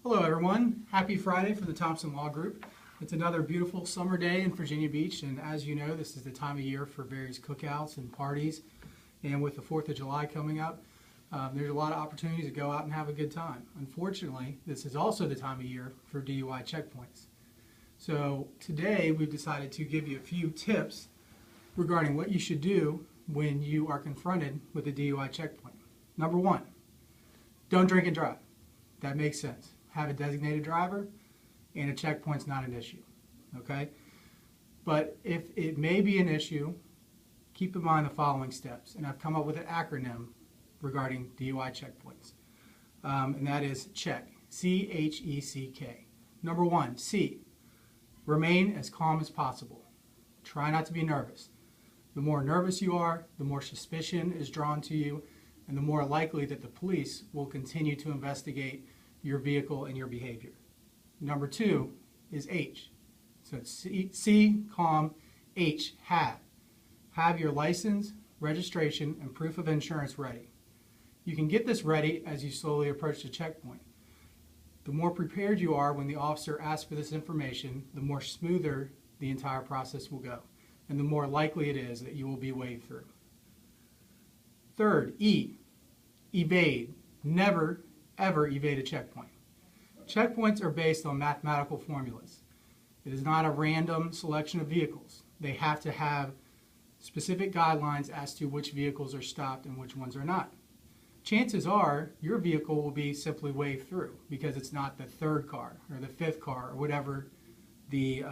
Hello everyone, happy Friday from the Thompson Law Group. It's another beautiful summer day in Virginia Beach, and as you know, this is the time of year for various cookouts and parties, and with the 4th of July coming up, there's a lot of opportunities to go out and have a good time. Unfortunately, this is also the time of year for DUI checkpoints. So today we've decided to give you a few tips regarding what you should do when you are confronted with a DUI checkpoint. Number one, don't drink and drive. That makes sense. Have a designated driver, and a checkpoint's not an issue, okay? But if it may be an issue, keep in mind the following steps, and I've come up with an acronym regarding DUI checkpoints, and that is CHECK, C-H-E-C-K. Number one, C, remain as calm as possible. Try not to be nervous. The more nervous you are, the more suspicion is drawn to you, and the more likely that the police will continue to investigate your vehicle and your behavior. Number two is H. So it's C, calm, H, have. Have your license, registration, and proof of insurance ready. You can get this ready as you slowly approach the checkpoint. The more prepared you are when the officer asks for this information, the more smoother the entire process will go, and the more likely it is that you will be waved through. Third, E, evade. Never, ever evade a checkpoint. Checkpoints are based on mathematical formulas. It is not a random selection of vehicles. They have to have specific guidelines as to which vehicles are stopped and which ones are not. Chances are your vehicle will be simply waved through because it's not the third car or the fifth car or whatever the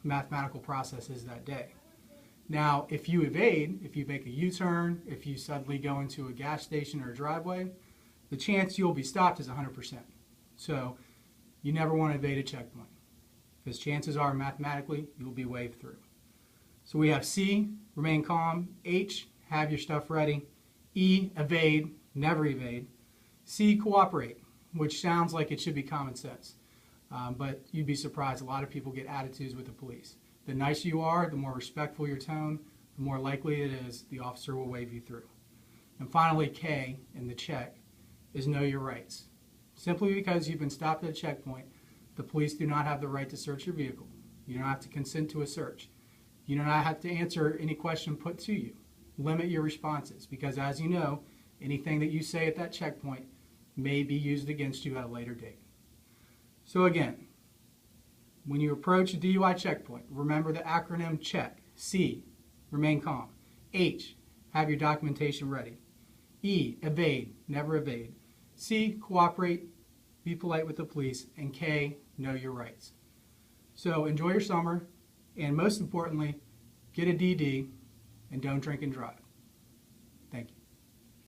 mathematical process is that day. Now, if you evade, if you make a U-turn, if you suddenly go into a gas station or a driveway, the chance you'll be stopped is 100%. So you never want to evade a checkpoint because chances are mathematically you'll be waved through. So we have C, remain calm, H, have your stuff ready, E, evade, never evade, C, cooperate, which sounds like it should be common sense, but you'd be surprised. A lot of people get attitudes with the police. The nicer you are, the more respectful your tone, the more likely it is the officer will wave you through. And finally, K in the check is know your rights. Simply because you've been stopped at a checkpoint, the police do not have the right to search your vehicle. You don't have to consent to a search. You do not have to answer any question put to you. Limit your responses because, as you know, anything that you say at that checkpoint may be used against you at a later date. So again, when you approach a DUI checkpoint, remember the acronym CHECK. C, remain calm. H, have your documentation ready. E, evade, never evade. C, cooperate, be polite with the police. And K, know your rights. So enjoy your summer, and most importantly, get a DD and don't drink and drive. Thank you.